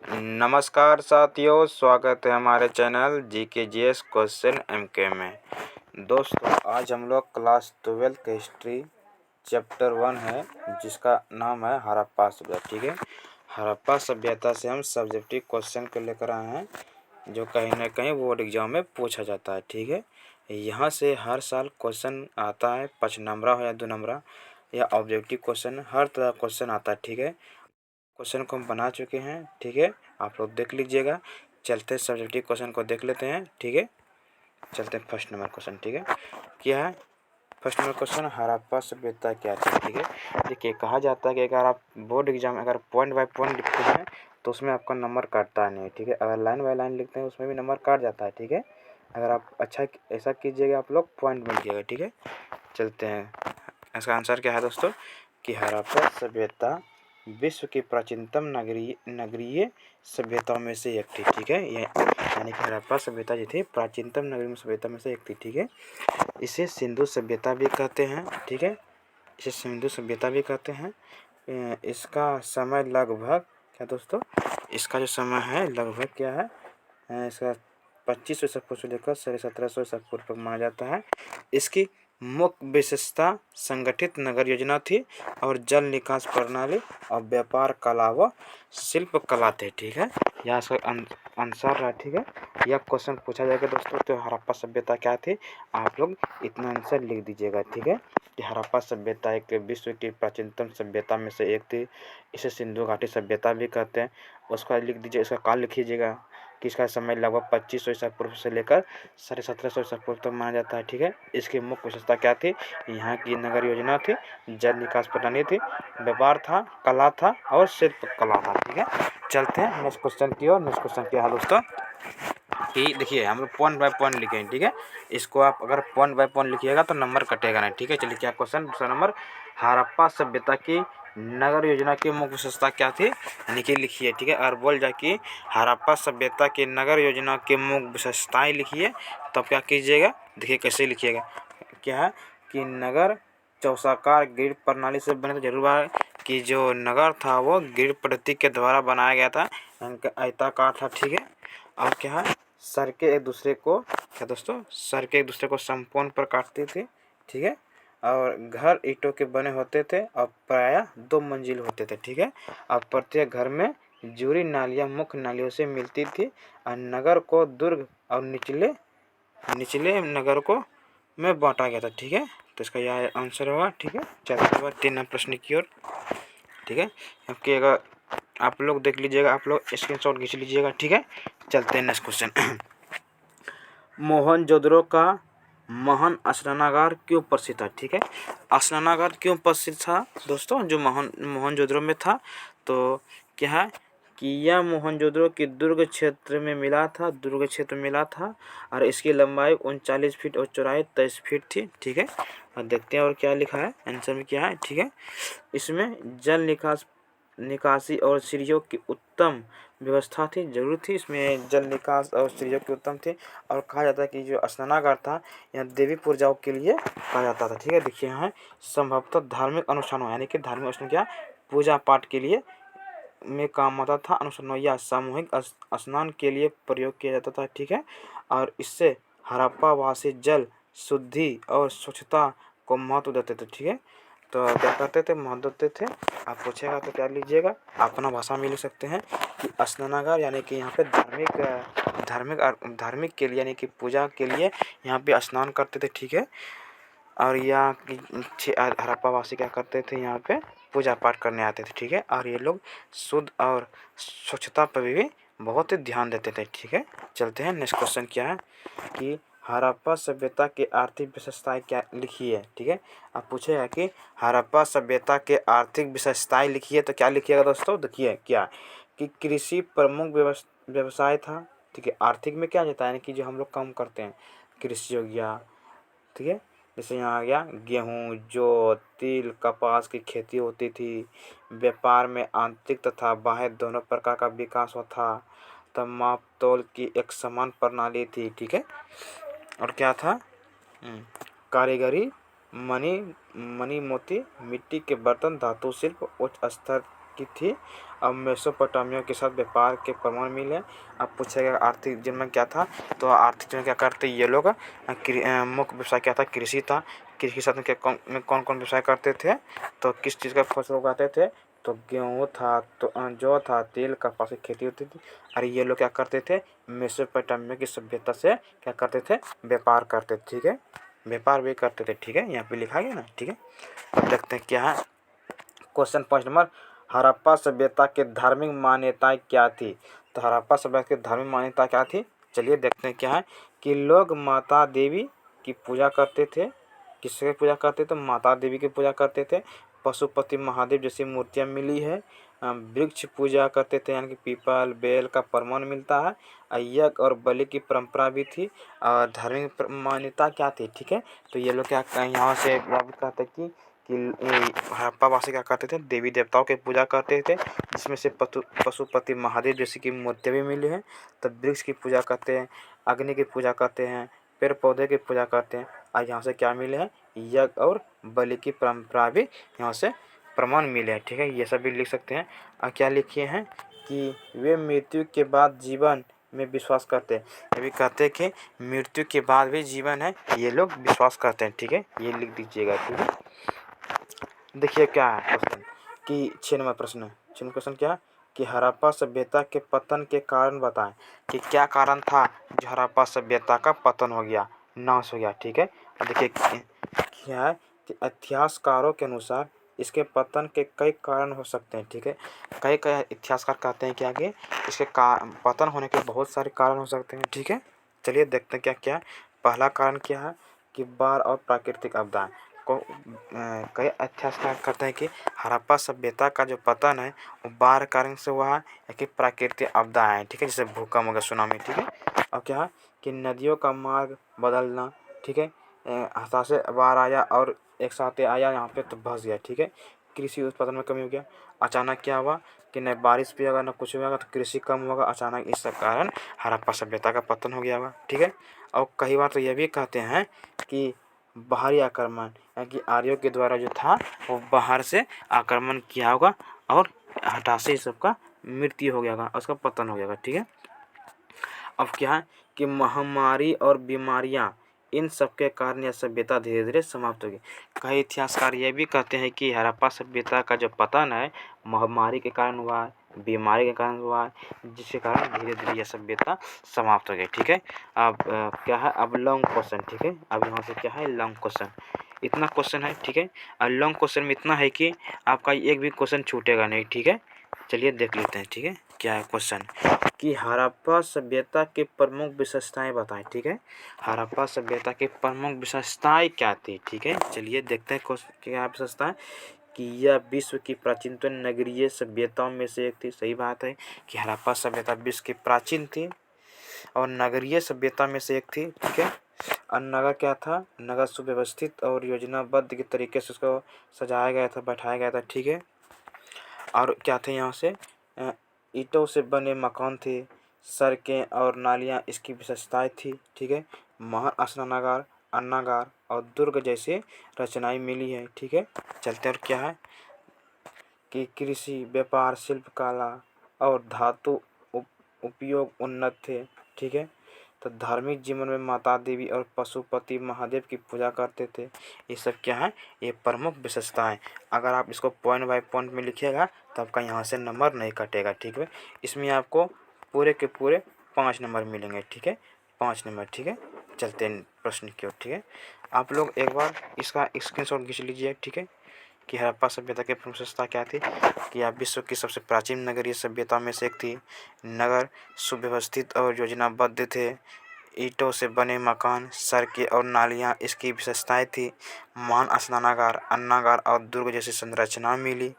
नमस्कार साथियों, स्वागत है हमारे चैनल GKGS क्वेश्चन MK में। दोस्तों, आज हम लोग क्लास 12 हिस्ट्री चैप्टर 1 है, जिसका नाम है हड़प्पा सभ्यता। ठीक है, हड़प्पा सभ्यता से हम सब्जेक्टिव क्वेश्चन को लेकर आए हैं, जो कहीं ना कहीं बोर्ड एग्जाम में पूछा जाता है। ठीक है, यहाँ से हर साल क्वेश्चन आता है, 5 नंबरा हो या 2 नंबरा या ऑब्जेक्टिव क्वेश्चन, हर तरह क्वेश्चन आता है। ठीक है, क्वेश्चन को हम बना चुके हैं। ठीक है, आप लोग देख लीजिएगा। चलते हैं सब्जेक्टिव क्वेश्चन को देख लेते हैं। ठीक है, चलते हैं फर्स्ट नंबर क्वेश्चन। ठीक है, क्या है फर्स्ट नंबर क्वेश्चन? हड़प्पा सभ्यता क्या थी? ठीक है, देखिए, कहा जाता है कि अगर आप बोर्ड एग्जाम अगर पॉइंट बाय पॉइंट लिखते हैं तो उसमें आपका नंबर काटता नहीं। ठीक है, अगर लाइन बाय लाइन लिखते हैं उसमें भी नंबर काट जाता है। ठीक है, अगर आप अच्छा ऐसा कीजिएगा, आप लोग पॉइंट में लिखिएगा। ठीक है, चलते हैं। इसका आंसर क्या है दोस्तों? कि हड़प्पा सभ्यता विश्व की प्राचीनतम नगरीय सभ्यताओं में से एक थी। ठीक है, ये यानी कि हड़प्पा सभ्यता जो थी प्राचीनतम नगरीय सभ्यता में से एक थी। ठीक है, इसे सिंधु सभ्यता भी कहते हैं। ठीक है, इसे सिंधु सभ्यता भी कहते हैं। इसका समय लगभग क्या दोस्तों? इसका जो समय है लगभग क्या है? इसका 2500 ईसा पूर्व से लेकर 1750 ईसा पूर्व तक माना जाता है। इसकी मुख्य विशेषता संगठित नगर योजना थी और जल निकास प्रणाली और व्यापार कला व शिल्प कला थे। ठीक है, यह इसका आंसर है। ठीक है, यह क्वेश्चन पूछा जाएगा दोस्तों, तो हड़प्पा सभ्यता क्या थी? आप लोग इतना आंसर लिख दीजिएगा। ठीक है, कि हड़प्पा सभ्यता एक विश्व की प्राचीनतम सभ्यता में से एक थी। इसे सिंधु घाटी सभ्यता भी कहते हैं। उसका लिख दीजिए, इसका काल लिखिएगा कि इसका समय लगभग 2500 ईसा पूर्व से लेकर 1750 ईसा पूर्व तक माना जाता है। ठीक है, इसकी मुख्य विशेषता क्या थी? यहाँ की नगर योजना थी, जल निकास प्रणाली थी, व्यापार था, कला था और शिल्प कला था। ठीक है, चलते हैं नेक्स्ट क्वेश्चन की ओर। नेक्स्ट क्वेश्चन क्या है दोस्तों? कि देखिए, हम लोग पॉइंट बाय पॉइंट लिखेंगे। ठीक है, इसको आप अगर पॉइंट बाय पॉइंट लिखिएगा तो नंबर कटेगा नहीं। ठीक है, चलिए, क्या क्वेश्चन? दूसरा नंबर, हड़प्पा सभ्यता की नगर योजना की मुख्य विशेषता क्या थी? यानी कि लिखिए। ठीक है, और बोल जाए कि हड़प्पा सभ्यता की नगर योजना की मुख्य विशेषताएं लिखिए। तब क्या कीजिएगा, देखिए कैसे लिखिएगा। क्या है कि नगर चौसाकार ग्रिड प्रणाली से बने। तो जरूर है कि जो नगर था वो ग्रिड पद्धति के द्वारा बनाया गया था, आयताकार था। ठीक है, और क्या है, सड़कें एक दूसरे को क्या दोस्तों? सड़कें एक दूसरे को समकोण पर काटती थी। ठीक है, और घर ईंटों के बने होते थे और प्रायः 2 मंजिल होते थे। ठीक है, और प्रत्येक घर में जुड़ी नालियाँ मुख्य नालियों से मिलती थी और नगर को दुर्ग और निचले निचले नगर को में बांटा गया था। ठीक है, तो इसका यह आंसर होगा। ठीक है, चलते हुए 3 प्रश्न की ओर। ठीक है, क्योंकि अगर आप लोग देख लीजिएगा, आप लोग स्क्रीनशॉट खींच लीजिएगा। ठीक है, चलते हैं नेक्स्ट क्वेश्चन। मोहनजोदड़ो का महान स्नानागार क्यों प्रसिद्ध था? ठीक है, स्नानागार क्यों प्रसिद्ध था दोस्तों? जो मोहनजोदड़ो में था, तो क्या है कि यह मोहनजोदड़ो की दुर्ग क्षेत्र में मिला था और इसकी लंबाई 39 फीट और चौड़ाई 23 फीट थी। ठीक है, और देखते हैं और क्या लिखा है आंसर में क्या है। ठीक है, इसमें जल निकासी और सीढ़ियों की उत्तम व्यवस्था थी, जरूर थी। इसमें जल निकास और सीढ़ियों की उत्तम थी। और कहा जाता है कि जो स्नानागार था यहाँ देवी पूजाओं के लिए कहा जाता था। ठीक है, देखिए यहाँ संभवतः धार्मिक अनुष्ठानों, यानी कि धार्मिक अनुष्ठान क्या, पूजा पाठ के लिए में काम आता था। अनुष्ठानों या सामूहिक स्नान के लिए प्रयोग किया जाता था। ठीक है, और इससे हड़प्पा वासी जल शुद्धि और स्वच्छता को महत्व देते थे। ठीक है, तो क्या करते थे? महत्व देते थे। आप पूछेगा तो क्या लीजिएगा, अपना भाषा में लिख सकते हैं कि स्नानागार, यानी कि यहाँ पे धार्मिक के लिए, यानी कि पूजा के लिए यहाँ पे स्नान करते थे। ठीक है, और यहाँ की हड़प्पा वासी क्या करते थे? यहाँ पे पूजा पाठ करने आते थे। ठीक है, और ये लोग शुद्ध और स्वच्छता पर भी बहुत ही ध्यान देते थे। ठीक है, चलते हैं नेक्स्ट क्वेश्चन क्या है कि हड़प्पा सभ्यता के आर्थिक विशेषताएं क्या लिखिए। ठीक है, अब पूछेगा कि हड़प्पा सभ्यता के आर्थिक विशेषताएं लिखिए, तो क्या लिखिएगा दोस्तों? देखिए क्या कि कृषि प्रमुख व्यवसाय था। ठीक है, आर्थिक में क्या जाता है, यानी कि जो हम लोग काम करते हैं, कृषि हो गया। ठीक है, जैसे यहाँ आ गया गेहूँ, जौ, तिल, कपास की खेती होती थी। व्यापार में आंतरिक तथा बाह्य दोनों प्रकार का विकास हुआ था। तब माप तोल की एक समान प्रणाली थी। ठीक है, और क्या था? कारीगरी, मणि मोती, मिट्टी के बर्तन, धातु शिल्प उच्च स्तर की थी। अब मेसोपोटामिया के साथ व्यापार के प्रमाण मिले। अब पूछेगा आर्थिक जन्म क्या था, तो आर्थिक जन्म क्या करते ये लोग, मुख्य व्यवसाय क्या था, कृषि था। कृषि के साथ में कौन कौन व्यवसाय करते थे, तो किस चीज़ का फसल उगाते थे, तो गेहूँ था, तो जौ था, तेल कपास की खेती होती थी। और ये लोग क्या करते थे, मेसोपोटामिया की सभ्यता से क्या करते थे, व्यापार करते थे। ठीक है, व्यापार भी करते थे। ठीक है, यहाँ पे लिखा गया ना। ठीक है, अब देखते हैं क्या है क्वेश्चन 5 नंबर। हड़प्पा सभ्यता के धार्मिक मान्यताएं क्या थी, तो हड़प्पा सभ्यता की धार्मिक मान्यता क्या थी, चलिए देखते हैं क्या है कि लोग माता देवी की पूजा करते थे। किसकी पूजा करते थे, माता देवी की पूजा करते थे। पशुपति महादेव जैसी मूर्तियाँ मिली है। वृक्ष पूजा करते थे, यानी कि पीपल बेल का प्रमाण मिलता है। यज्ञ और बलि की परंपरा भी थी। और धार्मिक मान्यता क्या थी, ठीक है, तो ये लोग क्या यहाँ से कहते हैं कि हड़प्पा वासी क्या करते थे, देवी देवताओं की पूजा करते थे, जिसमें से पशुपति महादेव जैसे की मूर्तियाँ भी मिली हैं। तब वृक्ष की पूजा करते हैं, अग्नि की पूजा करते हैं, पेड़ पौधे की पूजा करते हैं। और यहाँ से क्या मिले हैं, यज्ञ और बलि की परंपरा भी यहाँ से प्रमाण मिले हैं। ठीक है, ये सब भी लिख सकते हैं। और क्या लिखे हैं कि वे मृत्यु के बाद जीवन में विश्वास करते हैं। ये भी कहते हैं कि मृत्यु के बाद भी जीवन है, ये लोग विश्वास करते हैं। ठीक है, ये लिख दीजिएगा। ठीक है, देखिए क्या है क्वेश्चन कि 6 नंबर प्रश्न है। 6 क्वेश्चन क्या है कि हड़प्पा सभ्यता के पतन के कारण बताएं, कि क्या कारण था जो हड़प्पा सभ्यता का पतन हो गया, नाश हो गया। ठीक है, अब देखिए क्या है कि इतिहासकारों के अनुसार इसके पतन के कई कारण हो सकते हैं। ठीक है, कई कई इतिहासकार कहते हैं कि आगे इसके पतन होने के बहुत सारे कारण हो सकते हैं। ठीक है, चलिए देखते हैं क्या क्या। पहला कारण क्या है कि बाढ़ और प्राकृतिक आपदाएं को कई इतिहासकार कहते हैं कि हड़प्पा सभ्यता का जो पतन है वो बाढ़ कारण से हुआ है, या कि प्राकृतिक आपदा है। ठीक है, जैसे भूकंप होगा, सुनामी। ठीक है, और क्या है कि नदियों का मार्ग बदलना। ठीक है, हताश से बाढ़ आया और एक साथ आया यहाँ पे तो बस गया। ठीक है, कृषि उत्पादन में कमी हो गया। अचानक क्या हुआ कि न बारिश भी होगा न कुछ भी होगा, तो कृषि कम होगा अचानक, इस कारण हड़प्पा सभ्यता का पतन हो गया होगा। ठीक है, और कई बार तो ये भी कहते हैं कि बाहरी आक्रमण, यानी कि आर्यों के द्वारा जो था वो बाहर से आक्रमण किया होगा और हताश से सबका मृत्यु हो गया होगा, उसका पतन हो गया होगा। ठीक है, अब क्या है कि महामारी और बीमारियां, इन सब के कारण यह सभ्यता धीरे धीरे समाप्त होगी। कई इतिहासकार ये भी कहते हैं कि हड़प्पा सभ्यता का जो पतन है महामारी के कारण हुआ है, बीमारी के कारण हुआ है, जिसके कारण धीरे धीरे यह सभ्यता समाप्त हो गई। ठीक है, अब क्या है, अब लॉन्ग क्वेश्चन। ठीक है, अब यहाँ से क्या है, लॉन्ग क्वेश्चन, इतना क्वेश्चन है। ठीक है, और लॉन्ग क्वेश्चन में इतना है कि आपका एक भी क्वेश्चन छूटेगा नहीं। ठीक है, चलिए देख लेते हैं। ठीक है, क्या है क्वेश्चन कि हड़प्पा सभ्यता के प्रमुख विशेषताएं बताएं। ठीक है, हड़प्पा सभ्यता की प्रमुख विशेषताएं क्या थी। ठीक है, चलिए देखते हैं क्या विशेषताएं कि यह विश्व की प्राचीनतम नगरीय सभ्यताओं में से एक थी। सही बात है कि हड़प्पा सभ्यता विश्व की प्राचीन थी और नगरीय सभ्यता में से एक थी। ठीक है, और नगर क्या था, नगर सुव्यवस्थित और योजनाबद्ध के तरीके से उसको सजाया गया था, बैठाया गया था। ठीक है, और क्या थे यहाँ से ईंटों से बने मकान थे, सड़कें और नालियाँ इसकी विशेषताएं थी। ठीक है, महान स्नानागार, अन्नागार और दुर्ग जैसे रचनाएं मिली है। ठीक है, चलते और क्या है कि कृषि व्यापार शिल्पकला और धातु उपयोग उन्नत थे। ठीक है, तो धार्मिक जीवन में माता देवी और पशुपति महादेव की पूजा करते थे। ये सब क्या है, ये प्रमुख विशेषताएं। अगर आप इसको पॉइंट बाय पॉइंट में लिखिएगा तो आपका यहाँ से नंबर नहीं कटेगा। ठीक है, इसमें आपको पूरे के पूरे 5 नंबर मिलेंगे। ठीक है, 5 नंबर। ठीक है, चलते हैं प्रश्न की ओर। ठीक है, आप लोग एक बार इसका स्क्रीनशॉट खींच लीजिए। ठीक है, कि हड़प्पा सभ्यता की प्रमुख विशेषता क्या थी कि यह विश्व की सबसे प्राचीन नगरीय सभ्यता में से एक थी। नगर सुव्यवस्थित और योजनाबद्ध थे, ईंटों से बने मकान, सड़कें और नालियाँ इसकी विशेषताएं थी। महान स्नानागार, अन्नागार और दुर्ग जैसी संरचना मिली।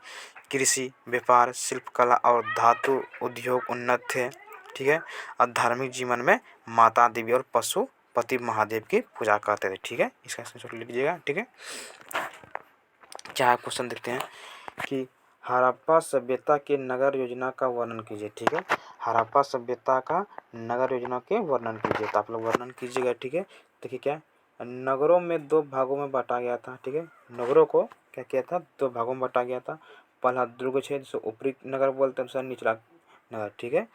कृषि व्यापार शिल्पकला और धातु उद्योग उन्नत थे। ठीक है, और धार्मिक जीवन में माता देवी और पशुपति महादेव की पूजा करते थे। ठीक है, इसका स्क्रीनशॉट लिख लीजिएगा। ठीक है, क्या क्वेश्चन देखते हैं कि हड़प्पा सभ्यता के नगर योजना का वर्णन कीजिए। ठीक है, हड़प्पा सभ्यता का नगर योजना के वर्णन कीजिए, तो आप लोग वर्णन कीजिएगा। ठीक है, देखिए क्या नगरों में 2 भागों में बांटा गया था। ठीक है, नगरों को क्या किया था, 2 भागों में बांटा गया था। पहला दुर्ग छेद जिसे ऊपरी नगर बोलते हैं, दूसरा निचला नगर। ठीक है,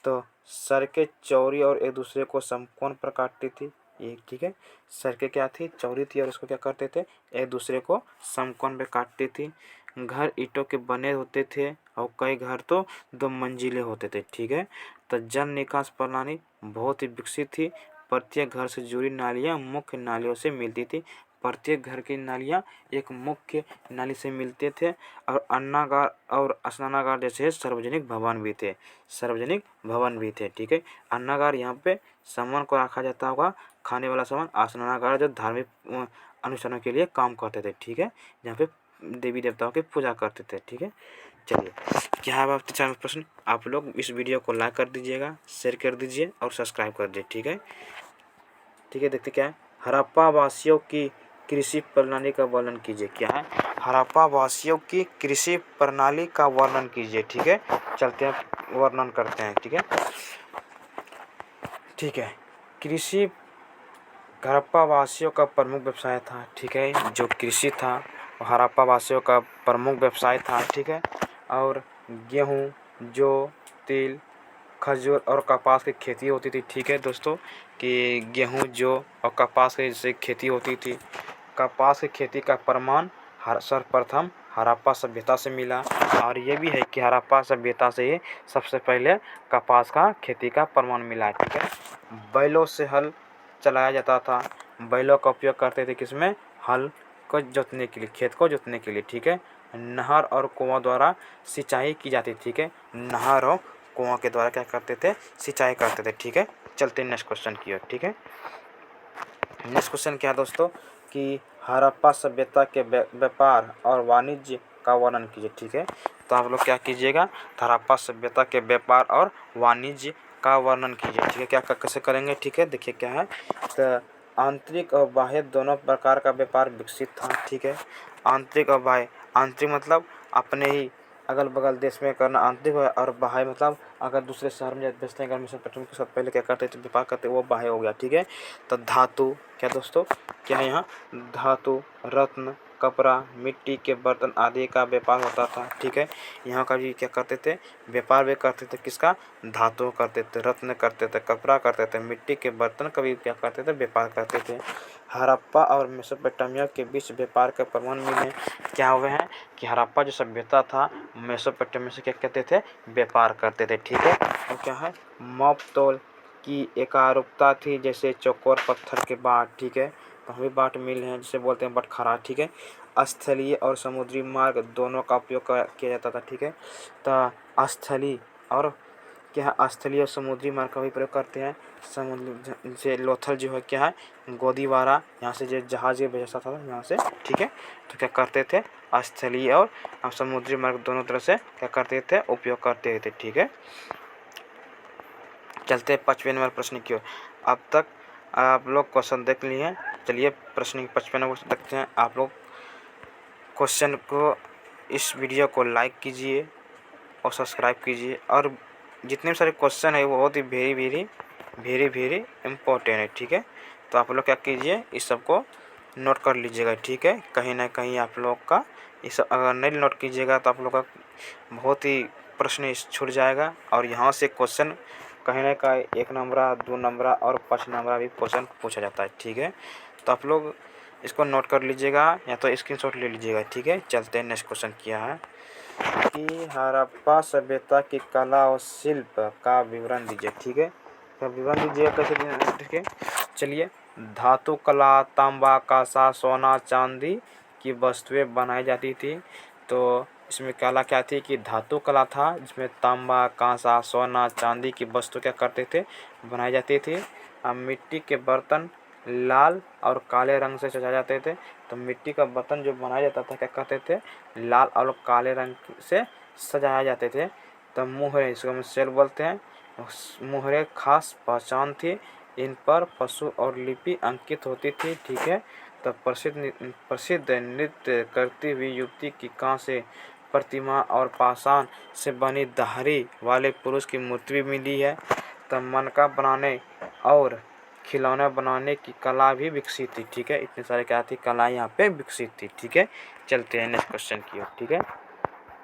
तो सड़कें चौड़ी और एक दूसरे को समकोण पर काटती थी। ये ठीक है, सड़कें क्या थी, चौड़ी थी और उसको क्या करते थे, एक दूसरे को समकोण पे काटती थी। घर ईंटों के बने होते थे और कई घर तो 2 मंजिले होते थे। ठीक है, तो जल निकास प्रणाली बहुत ही विकसित थी। प्रत्येक घर से जुड़ी नालियाँ मुख्य नालियों से मिलती थी। प्रत्येक घर की नालियाँ एक मुख्य नाली से मिलते थे और अन्नागार और स्नानागार जैसे सार्वजनिक भवन भी थे। सार्वजनिक भवन भी थे। ठीक है, अन्नागार यहाँ पे सामान को रखा जाता होगा, खाने वाला सामान। स्नानागार जो धार्मिक अनुष्ठानों के लिए काम करते थे। ठीक है, जहाँ पे देवी देवताओं की पूजा करते थे। ठीक है, चलिए क्या है आपके चैनल प्रश्न, आप लोग इस वीडियो को लाइक कर दीजिएगा, शेयर कर दीजिए और सब्सक्राइब कर दीजिए। ठीक है, ठीक है, देखते क्या है, हड़प्पा वासियों की कृषि प्रणाली का वर्णन कीजिए। क्या है, हड़प्पा वासियों की कृषि प्रणाली का वर्णन कीजिए। ठीक है, चलते हैं वर्णन करते हैं। ठीक है, ठीक है, कृषि हड़प्पा वासियों का प्रमुख व्यवसाय था। ठीक है, जो कृषि था हड़प्पा वासियों का प्रमुख व्यवसाय था। ठीक है, और गेहूँ, जौ, तिल, खजूर और कपास की खेती होती थी। ठीक है दोस्तों, कि गेहूँ, जौ और कपास की जैसे खेती होती थी। कपास की खेती का प्रमाण सर्वप्रथम हड़प्पा सभ्यता से मिला और ये भी है कि हड़प्पा सभ्यता से ही सबसे पहले कपास का खेती का प्रमाण मिला। ठीक है, बैलों से हल चलाया जाता था। बैलों का उपयोग करते थे किसमें, हल को जोतने के लिए, खेत को जोतने के लिए। ठीक है, नहर और कुआं द्वारा सिंचाई की जाती। ठीक है, नहर और कुआं के द्वारा क्या करते थे, सिंचाई करते थे। ठीक है, चलते नेक्स्ट क्वेश्चन की ओर। ठीक है, नेक्स्ट क्वेश्चन क्या है दोस्तों, कि हड़प्पा सभ्यता के व्यापार और वाणिज्य का वर्णन कीजिए। ठीक है, तो आप लोग क्या कीजिएगा, हड़प्पा सभ्यता के व्यापार और वाणिज्य का वर्णन कीजिए। ठीक है, क्या कैसे करेंगे। ठीक है, देखिए क्या है, तो आंतरिक और बाह्य दोनों प्रकार का व्यापार विकसित था। ठीक है, आंतरिक और बाह्य, आंतरिक मतलब अपने ही अगल बगल देश में करना आंतरिक, और बाह्य मतलब अगर दूसरे शहर में बेचते हैं, अगर पेट्रोल के साथ पहले क्या करते थे, व्यापार करते, वो बाह्य हो गया। ठीक है, तो धातु क्या दोस्तों, क्या है यहाँ, धातु, रत्न, कपड़ा, मिट्टी के बर्तन आदि का व्यापार होता था। ठीक है, यहाँ का भी क्या करते थे, व्यापार भी करते थे, किसका, धातु करते थे, रत्न करते थे, कपड़ा करते थे, मिट्टी के बर्तन का भी क्या करते थे, व्यापार करते थे। हड़प्पा और मेसोपोटामिया के बीच व्यापार के प्रमाण मिले। क्या हुए हैं, कि हड़प्पा जो सभ्यता था मेसोपोटामिया से क्या करते थे, व्यापार करते थे। ठीक है, और क्या है, माप तोल की एकरूपता थी, जैसे चौकोर पत्थर के बाट। ठीक है, तो हमें बाट मिल हैं जिसे बोलते हैं बटखरा। ठीक है, स्थलीय और समुद्री मार्ग दोनों का उपयोग किया जाता था। ठीक है, तो स्थलीय और क्या है, स्थलीय और समुद्री मार्ग का भी प्रयोग करते हैं। समुद्र से लोथल जो है क्या है, गोदीवारा, यहाँ से जो जहाज भेजा था यहाँ से। ठीक है, तो क्या करते थे, स्थलीय और समुद्री मार्ग दोनों तरह से क्या करते थे, उपयोग करते थे। ठीक है, चलते 55 नंबर प्रश्न की ओर। अब तक आप लोग क्वेश्चन देख लिए हैं, चलिए प्रश्न 55 नंबर देखते हैं। आप लोग क्वेश्चन को, इस वीडियो को लाइक कीजिए और सब्सक्राइब कीजिए, और जितने सारे क्वेश्चन है वो बहुत ही वेरी इम्पोर्टेंट है। ठीक है, तो आप लोग क्या कीजिए, इस सब को नोट कर लीजिएगा। ठीक है, कहीं ना कहीं आप लोग का इस, अगर नहीं नोट कीजिएगा तो आप लोग का बहुत ही प्रश्न छूट जाएगा, और यहाँ से क्वेश्चन कहीं ना कहीं 1 नंबर, 2 नंबर और 5 नंबर भी क्वेश्चन पूछा जाता है। ठीक है, तो आप लोग इसको नोट कर लीजिएगा या तो स्क्रीनशॉट ले लीजिएगा। ठीक है, चलते हैं नेक्स्ट क्वेश्चन किया है, कि हड़प्पा सभ्यता की कला और शिल्प का विवरण दीजिए। ठीक है, तो विवरण दीजिएगा कैसे देना। ठीक है, चलिए, धातु कला, तांबा, कांसा, सोना, चांदी की वस्तुएं बनाई जाती थी। तो इसमें कला क्या थी, कि धातु कला था, जिसमें तांबा, कांसा, सोना, चांदी की वस्तु क्या करते थे, बनाई जाती थी। मिट्टी के बर्तन लाल और काले रंग से सजाए जाते थे। तो मिट्टी का बर्तन जो बनाया जाता था क्या कहते थे, लाल और काले रंग से सजाए जाते थे। तो मोहरे, इसको हम सेल बोलते हैं, मोहरे खास पहचान थी, इन पर पशु और लिपि अंकित होती थी। ठीक है, तो प्रसिद्ध नृत्य करती हुई युवती की कांच से प्रतिमा और पाषाण से बनी दाढ़ी वाले पुरुष की मूर्ति भी मिली है। तो मनका बनाने और खिलौना बनाने की कला भी विकसित थी। ठीक है, इतने सारे क्या थी, कला यहाँ पे विकसित थी। ठीक है, चलते हैं नेक्स्ट क्वेश्चन की ओर। ठीक है,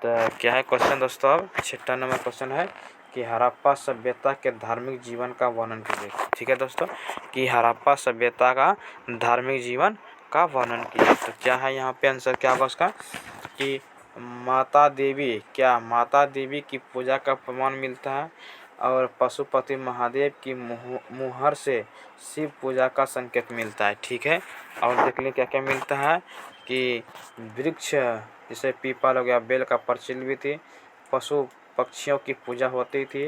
तो क्या है क्वेश्चन दोस्तों? अब 6 नंबर क्वेश्चन है कि हड़प्पा सभ्यता के धार्मिक जीवन का वर्णन कीजिए। ठीक है दोस्तों, कि हड़प्पा सभ्यता का धार्मिक जीवन का वर्णन कीजिए। तो क्या है यहाँ पे आंसर क्या होगा उसका? कि माता देवी की पूजा का प्रमाण मिलता है और पशुपति महादेव की मुहर से शिव पूजा का संकेत मिलता है। ठीक है, और देख लें क्या क्या मिलता है कि वृक्ष जैसे पीपल हो गया, बेल का प्रचलित भी थी, पशु पक्षियों की पूजा होती थी,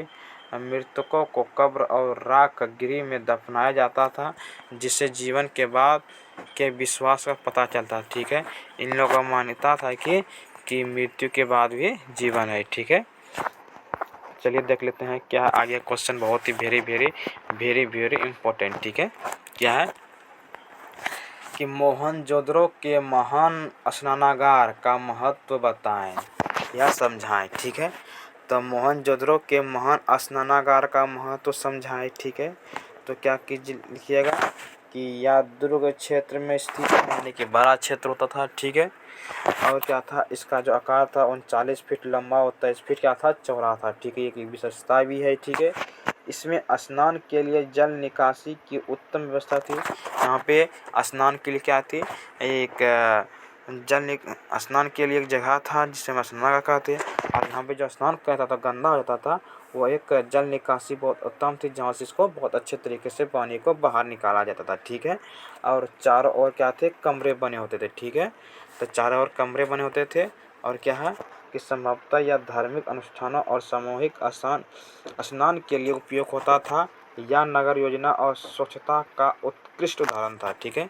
मृतकों को कब्र और राख गृह में दफनाया जाता था जिससे जीवन के बाद के विश्वास का पता चलता। ठीक है, इन लोगों का मान्यता था कि मृत्यु के बाद भी जीवन है। ठीक है, चलिए देख लेते हैं क्या आगे क्वेश्चन, बहुत ही वेरी इम्पोर्टेंट। ठीक है, क्या है कि मोहनजोदड़ो के महान स्नानागार का महत्व बताएं या समझाएं। ठीक है, तो मोहनजोदड़ो के महान स्नानागार का महत्व समझाएं। ठीक है, तो क्या लिखिएगा कि यह दुर्ग क्षेत्र में स्थित यानी कि बड़ा क्षेत्र होता था। ठीक है, और क्या था, इसका जो आकार था 39 फीट लंबा और 23 फीट क्या था, चौड़ा था। ठीक है, एक विशेषता भी है। ठीक है, इसमें स्नान के लिए जल निकासी की उत्तम व्यवस्था थी। यहाँ पे स्नान के लिए क्या थी, एक स्नान के लिए एक जगह था जिसे हम स्नान कहते हैं, और यहाँ पे जो स्नान करता था गंदा हो जाता था, वो एक जल निकासी बहुत उत्तम थी जहाँ से इसको बहुत अच्छे तरीके से पानी को बाहर निकाला जाता था। ठीक है, और चारों ओर क्या थे, कमरे बने होते थे। ठीक है, तो चारों ओर कमरे बने होते थे, और क्या है कि संभवतः यह धार्मिक अनुष्ठानों और सामूहिक स्नान के लिए उपयोग होता था। यह नगर योजना और स्वच्छता का उत्कृष्ट उदाहरण था। ठीक है,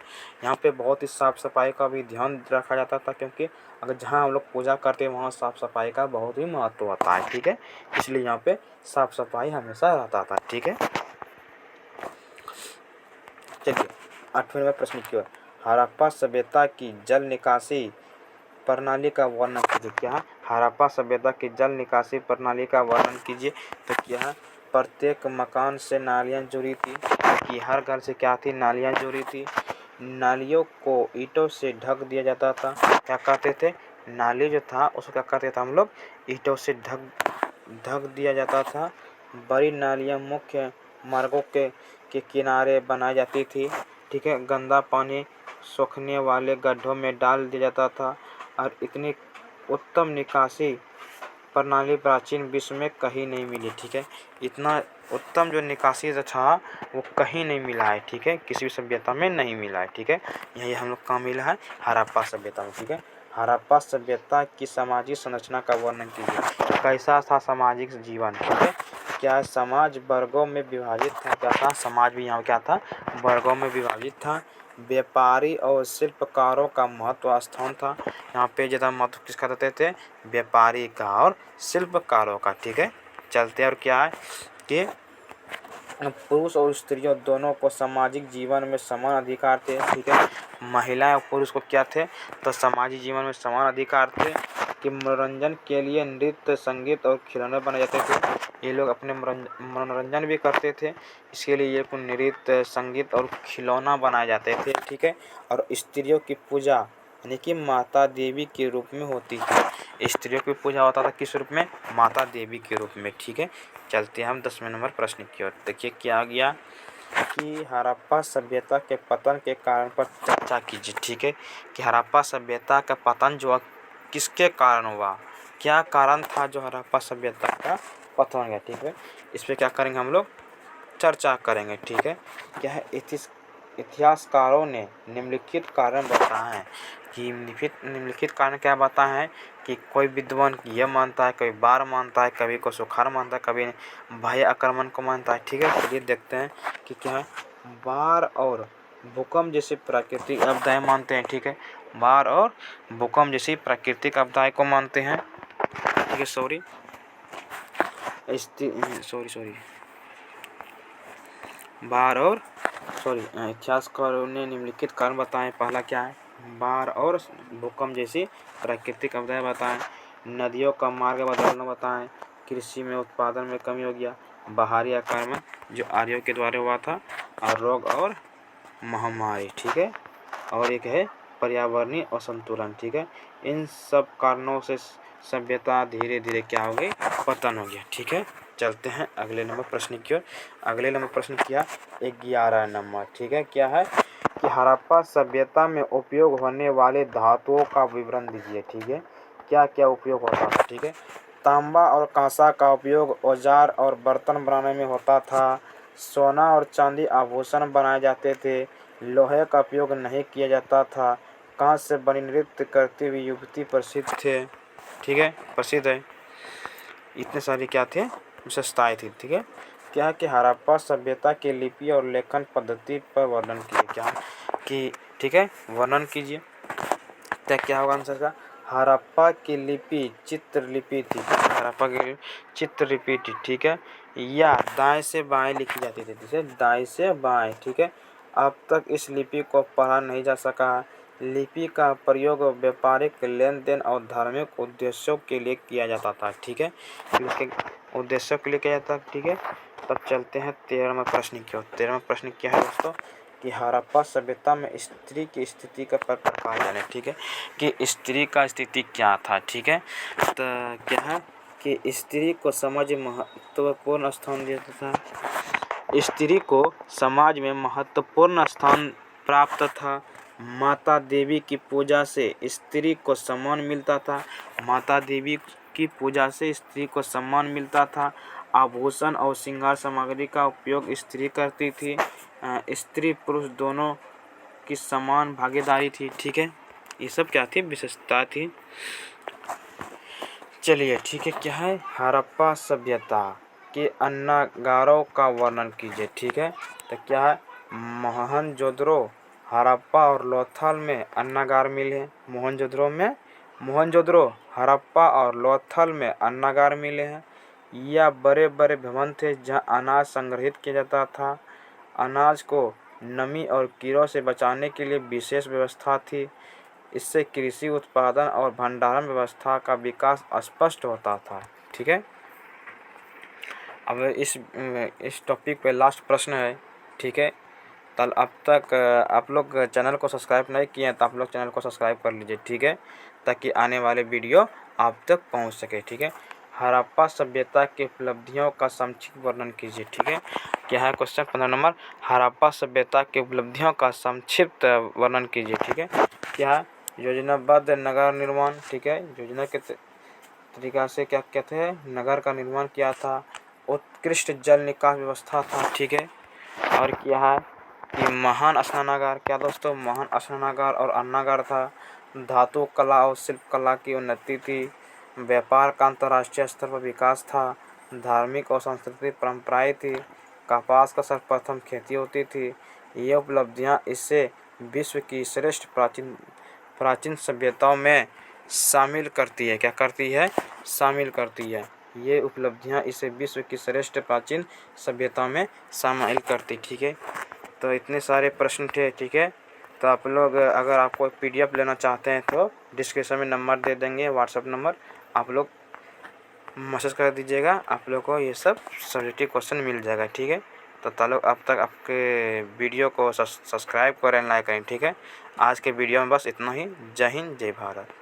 यहाँ पे बहुत ही साफ सफाई का भी ध्यान रखा जाता था, क्योंकि अगर जहाँ हम लोग पूजा करते हैं वहाँ साफ सफाई का बहुत ही महत्व होता है। ठीक है, इसलिए यहाँ पे साफ सफाई हमेशा रहता था। ठीक है, चलिए 8वें नंबर प्रश्न की ओर, हड़प्पा सभ्यता की जल निकासी प्रणाली का वर्णन कीजिए। क्या, हड़प्पा सभ्यता की जल निकासी प्रणाली का वर्णन कीजिए। तो क्या है, प्रत्येक मकान से नालियाँ जुड़ी थी, कि हर घर से क्या थी, नालियाँ जुड़ी थी। नालियों को ईंटों से ढक दिया जाता था। क्या कहते थे, नाली जो था उसको क्या कहते थे हम लोग, ईंटों से ढक दिया जाता था। बड़ी नालियाँ मुख्य मार्गों के किनारे बनाई जाती थी। ठीक है, गंदा पानी सूखने वाले गड्ढों में डाल दिया जाता था, और इतनी उत्तम निकासी प्रणाली प्राचीन विश्व में कहीं नहीं मिली। ठीक है, इतना उत्तम जो निकासी जो था वो कहीं नहीं मिला है। ठीक है, किसी भी सभ्यता में नहीं मिला है। ठीक है, यही हम लोग कहाँ मिला है, हड़प्पा सभ्यता में। ठीक है, हड़प्पा सभ्यता की सामाजिक संरचना का वर्णन कीजिए। कैसा था सामाजिक जीवन? ठीक है, क्या समाज वर्गों में विभाजित था? क्या था, समाज भी यहाँ क्या था, वर्गों में विभाजित था। व्यापारी और शिल्पकारों का महत्व स्थान था। यहाँ पे ज़्यादा महत्व किसका देते थे, व्यापारी का और शिल्पकारों का। ठीक है, चलते हैं, और क्या है कि पुरुष और स्त्रियों दोनों को सामाजिक जीवन में समान अधिकार थे। ठीक है, महिलाएं और पुरुष को क्या थे, तो सामाजिक जीवन में समान अधिकार थे। कि मनोरंजन के लिए नृत्य, संगीत और खिलौने बनाए जाते थे। ये लोग अपने मनोरंजन भी करते थे, इसके लिए ये नृत्य, संगीत और खिलौना बनाए जाते थे। ठीक है, और स्त्रियों की पूजा यानी कि माता देवी के रूप में होती थी। स्त्रियों की पूजा होता था किस रूप में, माता देवी के रूप में। ठीक है, चलते हैं हम 10वें नंबर प्रश्न की ओर। देखिए क्या आ गया कि हड़प्पा सभ्यता के पतन के कारण पर चर्चा कीजिए। ठीक है, कि हड़प्पा सभ्यता का पतन जो किसके कारण हुआ, क्या कारण था जो हड़प्पा सभ्यता का पतन हो गया। ठीक है, इस पर क्या करेंगे हम लोग, चर्चा करेंगे। ठीक है, क्या है, इतिहासकारों ने निम्नलिखित कारण बताए हैं। कि निम्नलिखित कारण क्या बताए हैं कि कोई विद्वान यह मानता है, कोई बाढ़ मानता है, कभी को सुखाड़ मानता है, कभी बाह्य आक्रमण को मानता है। ठीक है, चलिए देखते हैं कि क्या है, बाढ़ और भूकंप जैसी प्राकृतिक आपदाएं मानते हैं। ठीक है, बाढ़ और भूकंप जैसी प्राकृतिक आपदाएं को मानते हैं। ठीक है, सॉरी बाढ़ और इतिहासकारों ने निम्नलिखित कारण बताएं। पहला क्या है, बाढ़ और भूकंप जैसी प्राकृतिक आपदाएं बताएं। नदियों का मार्ग बदलना बताएं। कृषि में उत्पादन में कमी हो गया। बाहरी आक्रमण जो आर्यों के द्वारा हुआ था, और रोग और महामारी। ठीक है, और एक है पर्यावरणीय असंतुलन। ठीक है, इन सब कारणों से सभ्यता धीरे धीरे क्या हो गई, पतन हो गया। ठीक है, चलते हैं अगले नंबर प्रश्न की ओर। अगले नंबर प्रश्न क्या, 11 नंबर। ठीक है, क्या है कि हड़प्पा सभ्यता में उपयोग होने वाले धातुओं का विवरण दीजिए। ठीक है, क्या क्या उपयोग होता था। ठीक है, तांबा और कांसा का उपयोग औजार और बर्तन बनाने में होता था। सोना और चांदी आभूषण बनाए जाते थे। लोहे का उपयोग नहीं किया जाता था। कांच से बनी नृत्य करती हुई युवती प्रसिद्ध थे। ठीक है, प्रसिद्ध है। इतने सारे क्या थे, विशेषताएं थी। ठीक है, क्या है कि हड़प्पा सभ्यता के लिपि और लेखन पद्धति पर वर्णन कीजिए। क्या कि ठीक है, वर्णन कीजिए। तो क्या होगा आंसर का, हड़प्पा की लिपि चित्रलिपि थी। हड़प्पा की चित्रलिपि थी। ठीक है, या दाएं से बाएं लिखी जाती थी, जैसे दाएं से बाएं। ठीक है, अब तक इस लिपि को पढ़ा नहीं जा सका। लिपि का प्रयोग व्यापारिक लेन देन और धार्मिक उद्देश्यों के लिए किया जाता था। ठीक है, इसके उद्देश्यों के लिए किया जाता था। ठीक है, तब चलते हैं 13वें प्रश्न की ओर। 13वां प्रश्न क्या है दोस्तों, कि हड़प्पा सभ्यता में स्त्री की स्थिति का प्रकार जाने। ठीक है, कि स्त्री का स्थिति क्या था। ठीक है, तो क्या है कि स्त्री को समाज में महत्वपूर्ण स्थान दिया था। स्त्री को समाज में महत्वपूर्ण स्थान प्राप्त था। माता देवी की पूजा से स्त्री को सम्मान मिलता था। माता देवी की पूजा से स्त्री को सम्मान मिलता था। आभूषण और श्रृंगार सामग्री का उपयोग स्त्री करती थी। स्त्री पुरुष दोनों की समान भागीदारी थी। ठीक है, ये सब क्या थी, विशेषता थी। चलिए, ठीक है, क्या है, हड़प्पा सभ्यता के अन्नागारों का वर्णन कीजिए। ठीक है, तो क्या है, मोहनजोदड़ो, हड़प्पा और लोथल में अन्नागार मिले हैं। मोहनजोदड़ो, हड़प्पा और लोथल में अन्नागार मिले हैं। यह बड़े बड़े भवन थे जहां अनाज संग्रहित किया जाता था। अनाज को नमी और कीड़ों से बचाने के लिए विशेष व्यवस्था थी। इससे कृषि उत्पादन और भंडारण व्यवस्था का विकास स्पष्ट होता था। ठीक है, अब इस टॉपिक पे लास्ट प्रश्न है। ठीक है, तल अब तक आप लोग चैनल को सब्सक्राइब नहीं किए हैं तो आप लोग चैनल को सब्सक्राइब कर लीजिए। ठीक है, ताकि आने वाले वीडियो आप तक पहुंच सके। ठीक है, हड़प्पा सभ्यता की उपलब्धियों का संक्षिप्त वर्णन कीजिए। ठीक है, क्या है क्वेश्चन 15 नंबर, हड़प्पा सभ्यता की उपलब्धियों का संक्षिप्त वर्णन कीजिए। ठीक है, क्या है, योजनाबद्ध नगर निर्माण। ठीक है, योजना के तरीका से क्या कहते हैं, नगर का निर्माण किया था। उत्कृष्ट जल निकास व्यवस्था था। ठीक है, और क्या है कि महान स्नानागार। क्या दोस्तों, महान स्नानागार और अन्नागार था। धातु कला और शिल्प कला की उन्नति थी। व्यापार का अंतर्राष्ट्रीय स्तर पर विकास था। धार्मिक और सांस्कृतिक परंपराएं थी। कपास का सर्वप्रथम खेती होती थी। ये उपलब्धियां इससे विश्व की श्रेष्ठ प्राचीन सभ्यताओं में शामिल करती है। क्या करती है, शामिल करती है। ये उपलब्धियां इसे विश्व की श्रेष्ठ प्राचीन सभ्यताओं में शामिल करती। ठीक है, तो इतने सारे प्रश्न थे। ठीक है, तो आप लोग अगर आपको PDF लेना चाहते हैं तो डिस्क्रिप्शन में नंबर दे देंगे, व्हाट्सअप नंबर, आप लोग मैसेज कर दीजिएगा। आप लोग को ये सब सब्जेक्टिव क्वेश्चन मिल जाएगा। ठीक है, तो तालो अब तक आपके वीडियो को सब्सक्राइब करें, लाइक करें। ठीक है, आज के वीडियो में बस इतना ही। जय हिंद, जय भारत।